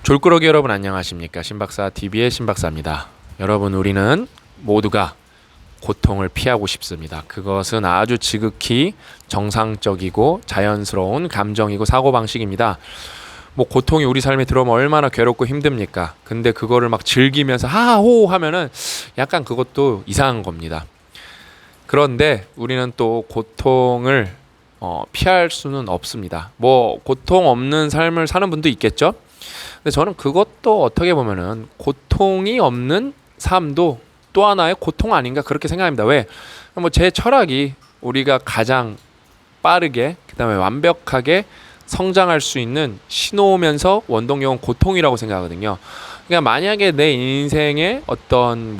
졸꾸러기 여러분 안녕하십니까? 신박사 TV의 신박사입니다. 여러분, 우리는 모두가 고통을 피하고 싶습니다. 그것은 아주 지극히 정상적이고 자연스러운 감정이고 사고방식입니다. 고통이 우리 삶에 들어오면 얼마나 괴롭고 힘듭니까? 근데 그거를 막 즐기면서 하하호 하면은 약간 그것도 이상한 겁니다. 그런데 우리는 또 고통을 피할 수는 없습니다. 고통 없는 삶을 사는 분도 있겠죠? 근데 저는 그것도 어떻게 보면은 고통이 없는 삶도 또 하나의 고통 아닌가 그렇게 생각합니다. 왜? 제 철학이 우리가 가장 빠르게 그다음에 완벽하게 성장할 수 있는 신호면서 원동력은 고통이라고 생각하거든요. 그러니까 만약에 내 인생의 어떤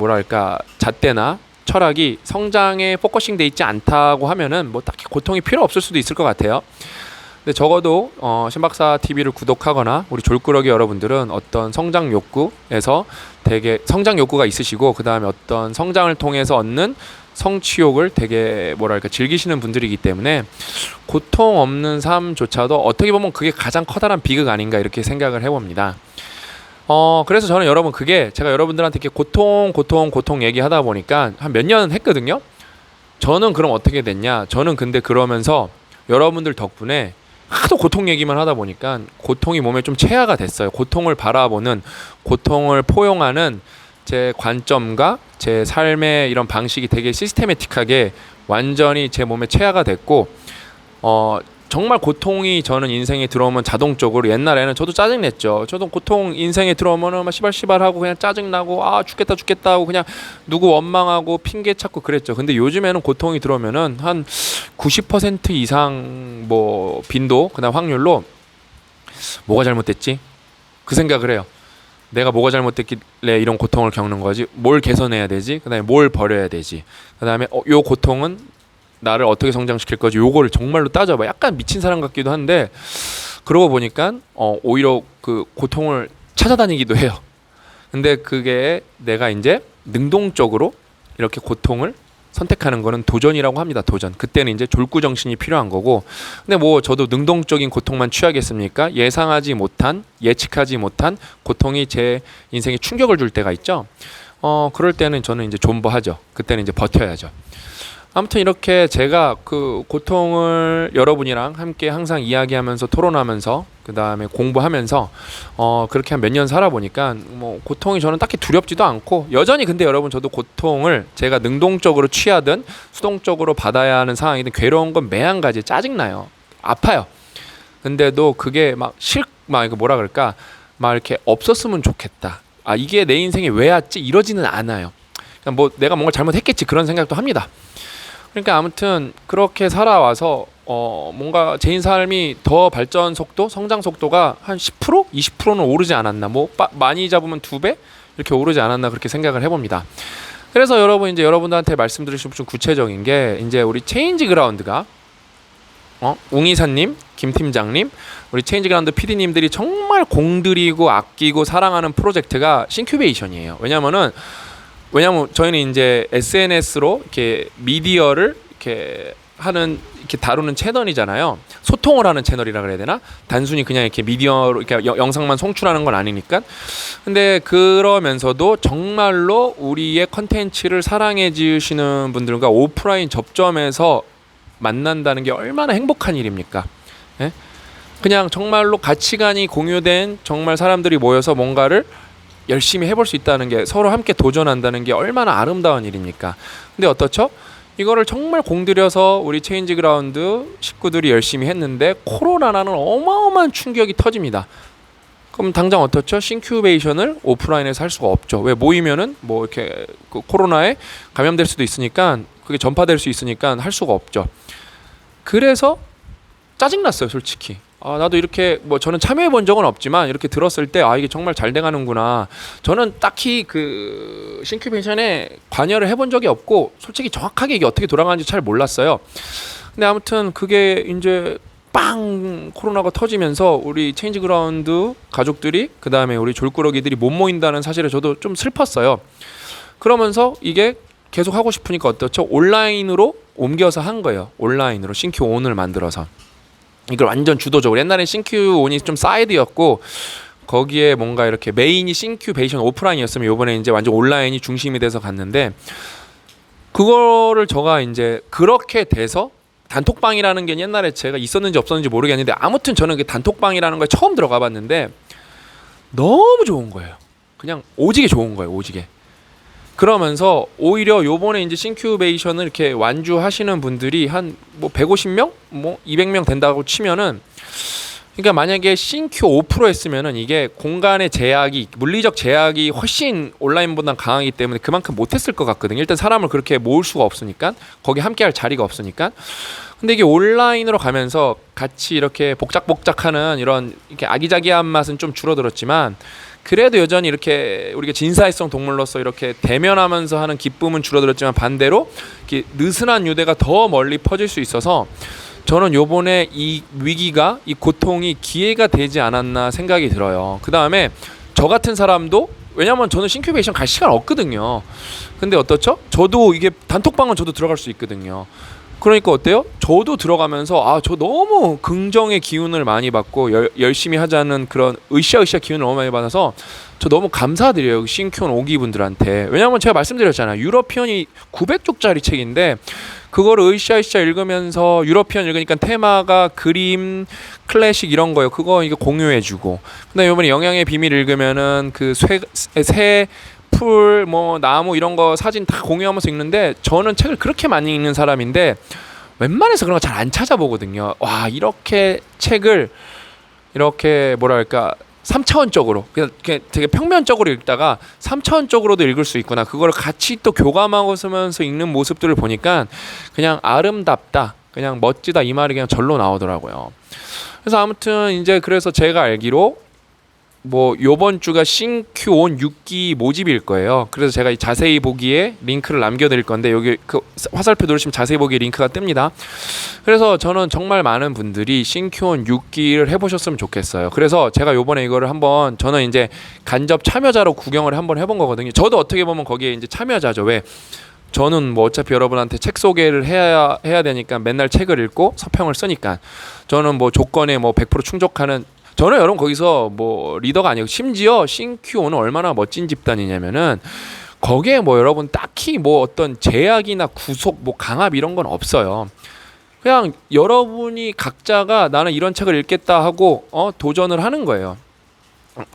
잣대나 철학이 성장에 포커싱 돼 있지 않다고 하면은 딱히 고통이 필요 없을 수도 있을 것 같아요. 근데 적어도 신박사 TV를 구독하거나 우리 졸꾸러기 여러분들은 어떤 성장 욕구에서 되게 성장 욕구가 있으시고 그 다음에 어떤 성장을 통해서 얻는 성취욕을 되게 즐기시는 분들이기 때문에 고통 없는 삶조차도 어떻게 보면 그게 가장 커다란 비극 아닌가 이렇게 생각을 해봅니다. 그래서 저는 제가 여러분들한테 이렇게 고통 얘기하다 보니까 한 몇 년 했거든요. 저는 그럼 어떻게 됐냐? 저는 근데 그러면서 여러분들 덕분에 하도 고통 얘기만 하다 보니까 고통이 몸에 좀 체화가 됐어요. 고통을 바라보는, 고통을 포용하는 제 관점과 제 삶의 이런 방식이 되게 시스테매틱하게 완전히 제 몸에 체화가 됐고 정말 고통이 저는 인생에 들어오면 자동적으로 옛날에는 저도 짜증냈죠. 저도 고통 인생에 들어오면은 막 시발하고 그냥 짜증나고 죽겠다 하고 그냥 누구 원망하고 핑계 찾고 그랬죠. 근데 요즘에는 고통이 들어오면은 한 90% 이상 빈도 그다음 확률로 뭐가 잘못됐지? 그 생각을 해요. 내가 뭐가 잘못됐길래 이런 고통을 겪는 거지? 뭘 개선해야 되지? 그다음에 뭘 버려야 되지? 그다음에 요 고통은 나를 어떻게 성장시킬 거지? 요거를 정말로 따져봐. 약간 미친 사람 같기도 한데 그러고 보니까 오히려 그 고통을 찾아다니기도 해요. 근데 그게 내가 이제 능동적으로 이렇게 고통을 선택하는 거는 도전이라고 합니다. 도전. 그때는 이제 졸구 정신이 필요한 거고. 근데 저도 능동적인 고통만 취하겠습니까? 예상하지 못한, 예측하지 못한 고통이 제 인생에 충격을 줄 때가 있죠. 그럴 때는 저는 이제 존버하죠. 그때는 이제 버텨야죠. 아무튼 이렇게 제가 그 고통을 여러분이랑 함께 항상 이야기하면서 토론하면서 그 다음에 공부하면서 그렇게 한 몇 년 살아보니까 고통이 저는 딱히 두렵지도 않고 여전히 근데 여러분 저도 고통을 제가 능동적으로 취하든 수동적으로 받아야 하는 상황이든 괴로운 건 매한가지 짜증나요. 아파요. 근데도 그게 이렇게 없었으면 좋겠다. 이게 내 인생에 왜 왔지? 이러지는 않아요. 그냥 내가 뭔가 잘못했겠지 그런 생각도 합니다. 그러니까 아무튼 그렇게 살아와서 뭔가 제 삶이 더 발전 속도, 성장 속도가 한 10%? 20%는 오르지 않았나? 많이 잡으면 2배? 이렇게 오르지 않았나 그렇게 생각을 해봅니다. 그래서 여러분 이제 여러분들한테 말씀드리고 싶은 좀 구체적인 게 이제 우리 체인지 그라운드가 웅이사님, 김 팀장님, 우리 체인지 그라운드 PD님들이 정말 공들이고 아끼고 사랑하는 프로젝트가 싱큐베이션이에요. 왜냐면 저희는 이제 SNS로 이렇게 미디어를 이렇게 다루는 채널이잖아요. 소통을 하는 채널이라 그래야 되나? 단순히 그냥 이렇게 미디어로 이렇게 영상만 송출하는 건 아니니까. 근데 그러면서도 정말로 우리의 컨텐츠를 사랑해 주시는 분들과 오프라인 접점에서 만난다는 게 얼마나 행복한 일입니까? 예? 그냥 정말로 가치관이 공유된 정말 사람들이 모여서 뭔가를 열심히 해볼 수 있다는 게 서로 함께 도전한다는 게 얼마나 아름다운 일입니까? 근데 어떻죠? 이거를 정말 공들여서 우리 체인지 그라운드 식구들이 열심히 했는데 코로나라는 어마어마한 충격이 터집니다. 그럼 당장 어떻죠? 싱큐베이션을 오프라인에서 할 수가 없죠. 왜? 모이면은 이렇게 코로나에 감염될 수도 있으니까 그게 전파될 수 있으니까 할 수가 없죠. 그래서 짜증났어요, 솔직히. 나도 이렇게 저는 참여해 본 적은 없지만 이렇게 들었을 때 이게 정말 잘 돼가는구나. 저는 딱히 그 싱큐베이션에 관여를 해본 적이 없고 솔직히 정확하게 이게 어떻게 돌아가는지 잘 몰랐어요. 근데 아무튼 그게 이제 코로나가 터지면서 우리 체인지 그라운드 가족들이 그 다음에 우리 졸꾸러기들이 못 모인다는 사실에 저도 좀 슬펐어요. 그러면서 이게 계속 하고 싶으니까 어떻죠? 온라인으로 옮겨서 한 거예요. 온라인으로 싱큐온을 만들어서. 이걸 완전 주도적으로. 옛날엔 싱큐온이 좀 사이드였고 거기에 뭔가 이렇게 메인이 싱큐베이션 오프라인이었으면 요번에 이제 완전 온라인이 중심이 돼서 갔는데 그거를 제가 이제 그렇게 돼서 단톡방이라는 게 옛날에 제가 있었는지 없었는지 모르겠는데 아무튼 저는 그 단톡방이라는 거에 처음 들어가 봤는데 너무 좋은 거예요. 그냥 오지게 좋은 거예요. 오지게. 그러면서 오히려 요번에 이제 싱큐베이션을 이렇게 완주하시는 분들이 한 뭐 150명, 뭐 200명 된다고 치면은 그러니까 만약에 싱큐 5% 했으면은 이게 공간의 제약이 물리적 제약이 훨씬 온라인보다 강하기 때문에 그만큼 못했을 것 같거든요. 일단 사람을 그렇게 모을 수가 없으니까 거기 함께할 자리가 없으니까. 근데 이게 온라인으로 가면서 같이 이렇게 복작복작하는 이런 이렇게 아기자기한 맛은 좀 줄어들었지만 그래도 여전히 이렇게 우리가 진사회성 동물로서 이렇게 대면하면서 하는 기쁨은 줄어들었지만 반대로 이렇게 느슨한 유대가 더 멀리 퍼질 수 있어서 저는 요번에 이 위기가 이 고통이 기회가 되지 않았나 생각이 들어요. 그 다음에 저 같은 사람도 왜냐면 저는 싱큐베이션 갈 시간 없거든요. 근데 어떻죠? 저도 이게 단톡방은 저도 들어갈 수 있거든요. 그러니까 어때요? 저도 들어가면서 저 너무 긍정의 기운을 많이 받고 열심히 하자는 그런 으쌰으쌰 기운을 너무 많이 받아서 저 너무 감사드려요. 싱큐온 오기 분들한테. 왜냐면 제가 말씀드렸잖아요. 유러피언이 900쪽짜리 책인데 그거를 으쌰으쌰 읽으면서 유러피언 읽으니까 테마가 그림, 클래식 이런 거예요. 그거 이게 공유해주고. 근데 이번에 영양의 비밀 읽으면은 그 새 풀, 뭐 나무 이런 거 사진 다 공유하면서 읽는데 저는 책을 그렇게 많이 읽는 사람인데 웬만해서 그런 거 잘 안 찾아보거든요. 와 이렇게 책을 이렇게 뭐랄까 3차원적으로 그냥 되게 평면적으로 읽다가 3차원적으로도 읽을 수 있구나. 그걸 같이 또 교감하고 쓰면서 읽는 모습들을 보니까 그냥 아름답다, 그냥 멋지다 이 말이 그냥 절로 나오더라고요. 그래서 아무튼 이제 그래서 제가 알기로 뭐 요번 주가 싱큐온 6기 모집일 거예요. 그래서 제가 자세히 보기에 링크를 남겨드릴 건데 여기 그 화살표 누르시면 자세히 보기에 링크가 뜹니다. 그래서 저는 정말 많은 분들이 싱큐온 6기를 해보셨으면 좋겠어요. 그래서 제가 요번에 이거를 한번 저는 이제 간접 참여자로 구경을 한번 해본 거거든요. 저도 어떻게 보면 거기에 이제 참여자죠. 왜? 저는 뭐 어차피 여러분한테 책 소개를 해야 되니까 맨날 책을 읽고 서평을 쓰니까 저는 뭐 조건에 뭐 100% 충족하는 저는 여러분 거기서 뭐 리더가 아니고 심지어 싱큐온은 얼마나 멋진 집단이냐면은 거기에 뭐 여러분 딱히 뭐 어떤 제약이나 구속 뭐 강압 이런 건 없어요. 그냥 여러분이 각자가 나는 이런 책을 읽겠다 하고 도전을 하는 거예요.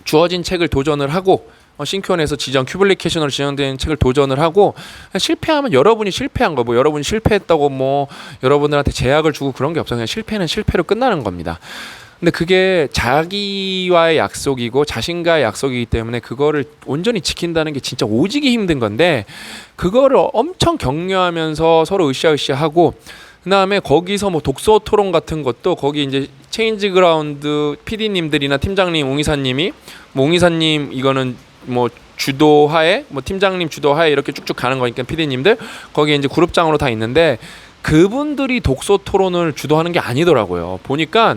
주어진 책을 도전을 하고 싱큐온에서 지정 큐블리케이션으로 지정된 책을 도전을 하고 실패하면 여러분이 실패한 거 뭐 여러분이 실패했다고 뭐 여러분들한테 제약을 주고 그런 게 없어요. 그냥 실패는 실패로 끝나는 겁니다. 근데 그게 자기와의 약속이고 자신과의 약속이기 때문에 그거를 온전히 지킨다는 게 진짜 오지기 힘든 건데 그거를 엄청 격려하면서 서로 으쌰으쌰하고 그다음에 거기서 뭐 독서 토론 같은 것도 거기 이제 체인지 그라운드 PD님들이나 팀장님 웅이사님이 뭐 웅이사님 이거는 뭐 주도하에 뭐 팀장님 주도하에 이렇게 쭉쭉 가는 거니까 PD님들 거기에 이제 그룹장으로 다 있는데 그분들이 독서 토론을 주도하는 게 아니더라고요. 보니까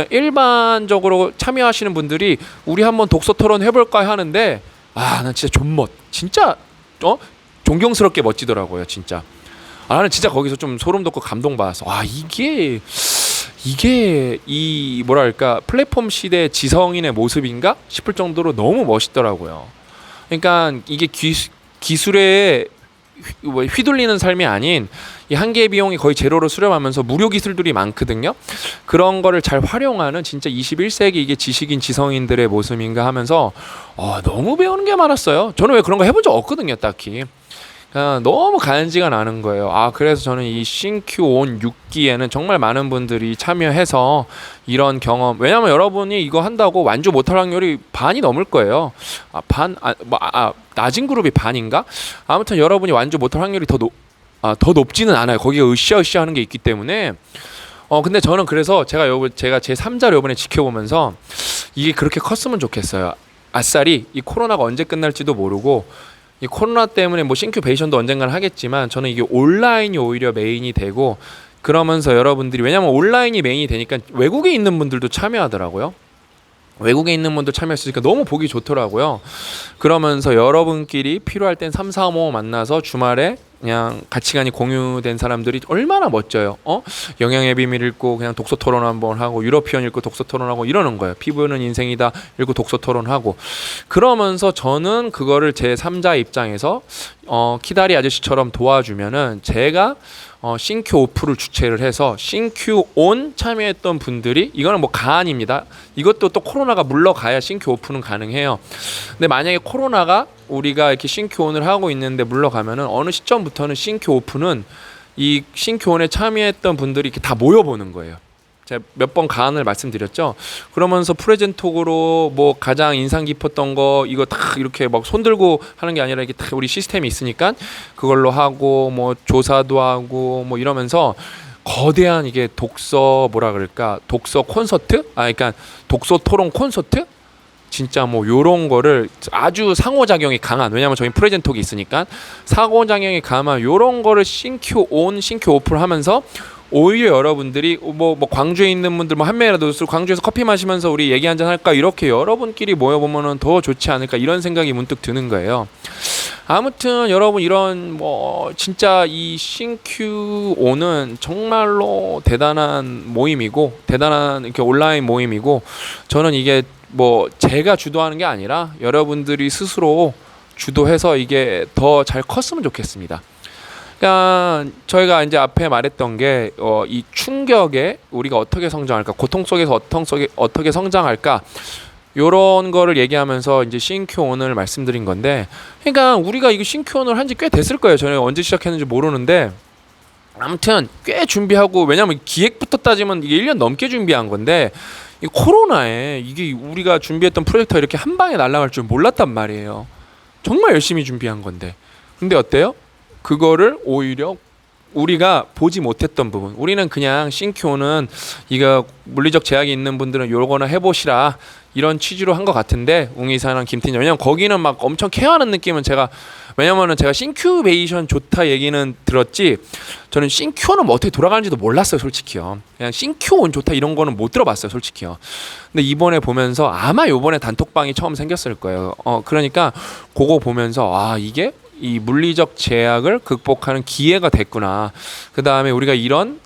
일반적으로 참여하시는 분들이 우리 한번 독서 토론 해볼까 하는데 난 진짜 존멋 진짜 존경스럽게 멋지더라고요. 진짜 나는 진짜 거기서 좀 소름 돋고 감동받았어. 이게 이 뭐랄까 플랫폼 시대 지성인의 모습인가 싶을 정도로 너무 멋있더라고요. 그러니까 이게 기술에 휘둘리는 삶이 아닌 이 한 개의 비용이 거의 제로로 수렴하면서 무료 기술들이 많거든요. 그런 거를 잘 활용하는 진짜 21세기 이게 지식인 지성인들의 모습인가 하면서 너무 배우는 게 많았어요. 저는 왜 그런 거 해본 적 없거든요. 딱히 너무 간지가 나는 거예요. 그래서 저는 이 싱큐온 6기에는 정말 많은 분들이 참여해서 이런 경험 왜냐면 여러분이 이거 한다고 완주 못할 확률이 반이 넘을 거예요. 낮은 그룹이 반인가? 아무튼 여러분이 완주 못할 확률이 더 높지는 않아요. 거기가 으쌰으쌰 하는 게 있기 때문에 근데 저는 그래서 제가 제 3자를 요번에 지켜보면서 이게 그렇게 컸으면 좋겠어요. 아싸리 이 코로나가 언제 끝날지도 모르고 이 코로나 때문에 뭐 싱큐베이션도 언젠간 하겠지만 저는 이게 온라인이 오히려 메인이 되고 그러면서 여러분들이 왜냐면 온라인이 메인이 되니까 외국에 있는 분들도 참여하더라고요. 외국에 있는 분들 참여했으니까 너무 보기 좋더라고요. 그러면서 여러분끼리 필요할 땐 3, 4, 5 만나서 주말에 그냥 가치관이 공유된 사람들이 얼마나 멋져요. 영양의 비밀 읽고 그냥 독서 토론 한번 하고 유러피언 읽고 독서 토론하고 이러는 거예요. 피부는 인생이다 읽고 독서 토론하고 그러면서 저는 그거를 제 3자 입장에서 키다리 아저씨처럼 도와주면은 제가 싱큐 오프를 주최를 해서 싱큐 온 참여했던 분들이 이거는 뭐 가안입니다. 이것도 또 코로나가 물러가야 싱큐 오프는 가능해요. 근데 만약에 코로나가 우리가 이렇게 싱큐 온을 하고 있는데 물러가면은 어느 시점부터는 싱큐 오프는 이 싱큐 온에 참여했던 분들이 이렇게 다 모여보는 거예요. 제가 몇 번 가안을 말씀드렸죠. 그러면서 프레젠톡으로 뭐 가장 인상 깊었던 거 이거 다 이렇게 막 손들고 하는 게 아니라 이게 다 우리 시스템이 있으니까 그걸로 하고 뭐 조사도 하고 뭐 이러면서 거대한 이게 독서 뭐라 그럴까 독서 콘서트? 그러니까 독서 토론 콘서트? 진짜 뭐 요런 거를 아주 상호작용이 강한 왜냐면 저희 프레젠톡이 있으니까 상호작용이 강한 요런 거를 싱큐 온, 싱큐 오프를 하면서 오히려 여러분들이 뭐 광주에 있는 분들 뭐 한 명이라도 광주에서 커피 마시면서 우리 얘기 한잔 할까 이렇게 여러분끼리 모여보면은 더 좋지 않을까 이런 생각이 문득 드는 거예요. 아무튼 여러분 이런 뭐 진짜 이 싱큐5는 정말로 대단한 모임이고 대단한 이렇게 온라인 모임이고 저는 이게 뭐 제가 주도하는 게 아니라 여러분들이 스스로 주도해서 이게 더 잘 컸으면 좋겠습니다. 그러니까 저희가 이제 앞에 말했던 게 이 충격에 우리가 어떻게 성장할까, 고통 속에서 어떻게 성장할까, 요런 거를 얘기하면서 이제 싱큐온을 말씀드린 건데, 그러니까 우리가 이거 싱큐온을 한지 꽤 됐을 거예요. 저는 언제 시작했는지 모르는데 아무튼 꽤 준비하고, 왜냐면 기획부터 따지면 이게 1년 넘게 준비한 건데 이 코로나에 이게 우리가 준비했던 프로젝트가 이렇게 한 방에 날아갈 줄 몰랐단 말이에요. 정말 열심히 준비한 건데, 근데 어때요? 그거를 오히려 우리가 보지 못했던 부분, 우리는 그냥 싱큐는 이거 물리적 제약이 있는 분들은 요거나 해보시라 이런 취지로 한 것 같은데, 웅이사랑 김팀장, 왜냐면 거기는 막 엄청 케어하는 느낌은 왜냐면은 제가 싱큐베이션 좋다 얘기는 들었지 저는 싱큐는 뭐 어떻게 돌아가는지도 몰랐어요, 솔직히요. 그냥 싱큐온 좋다 이런 거는 못 들어봤어요, 솔직히요. 근데 이번에 보면서 아마 요번에 단톡방이 처음 생겼을 거예요. 그러니까 그거 보면서 이게 이 물리적 제약을 극복하는 기회가 됐구나. 그 다음에 우리가 이런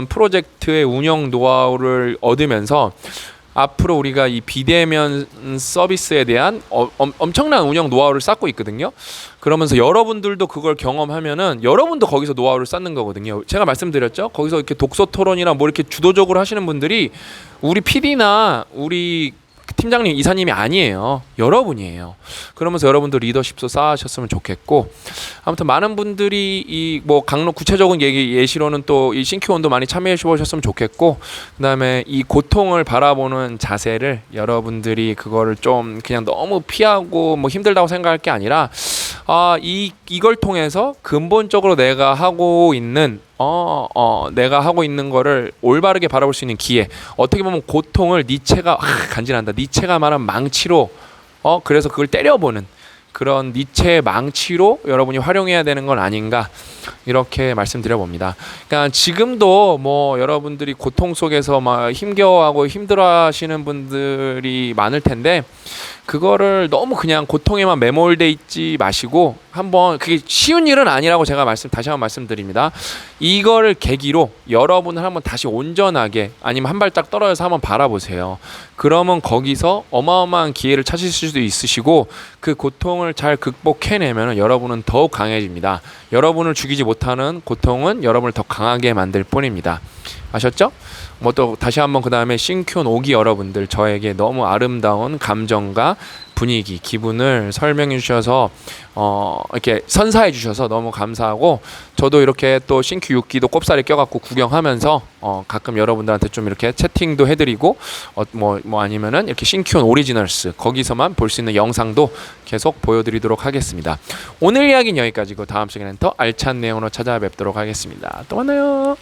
프로젝트의 운영 노하우를 얻으면서 앞으로 우리가 이 비대면 서비스에 대한 엄청난 운영 노하우를 쌓고 있거든요. 그러면서 여러분들도 그걸 경험하면은 여러분도 거기서 노하우를 쌓는 거거든요. 제가 말씀드렸죠. 거기서 이렇게 독서 토론이나 뭐 이렇게 주도적으로 하시는 분들이 우리 PD나 우리 팀장님, 이사님이 아니에요. 여러분이에요. 그러면서 여러분도 리더십도 쌓으셨으면 좋겠고, 아무튼 많은 분들이 이 뭐 강론 구체적인 예시로는 또 이 싱큐온도 많이 참여해 보셨으면 좋겠고, 그다음에 이 고통을 바라보는 자세를 여러분들이 그거를 좀 그냥 너무 피하고 뭐 힘들다고 생각할 게 아니라 이걸 통해서 근본적으로 내가 하고 있는 거를 올바르게 바라볼 수 있는 기회. 어떻게 보면 고통을 니체가 간지난다. 니체가 말한 망치로 그래서 그걸 때려보는 그런 니체의 망치로 여러분이 활용해야 되는 건 아닌가, 이렇게 말씀드려봅니다. 그러니까 지금도 뭐 여러분들이 고통 속에서 막 힘겨워하고 힘들어하시는 분들이 많을 텐데, 그거를 너무 그냥 고통에만 매몰돼 있지 마시고 한번, 그게 쉬운 일은 아니라고 제가 다시 한번 말씀드립니다. 이거를 계기로 여러분을 한번 다시 온전하게, 아니면 한 발짝 떨어져서 한번 바라보세요. 그러면 거기서 어마어마한 기회를 찾으실 수도 있으시고, 그 고통을 잘 극복해내면 여러분은 더욱 강해집니다. 여러분을 죽이지 못하는 고통은 여러분을 더 강하게 만들 뿐입니다. 아셨죠? 뭐 또 다시 한번 그 다음에 싱큐온 5기 여러분들, 저에게 너무 아름다운 감정과 분위기, 기분을 설명해 주셔서 이렇게 선사해 주셔서 너무 감사하고, 저도 이렇게 또 싱큐 6기도 꼽사리 껴갖고 구경하면서 가끔 여러분들한테 좀 이렇게 채팅도 해드리고 뭐 아니면은 이렇게 싱큐온 오리지널스 거기서만 볼 수 있는 영상도 계속 보여드리도록 하겠습니다. 오늘 이야기는 여기까지고 다음 시간엔 더 알찬 내용으로 찾아뵙도록 하겠습니다. 또 만나요.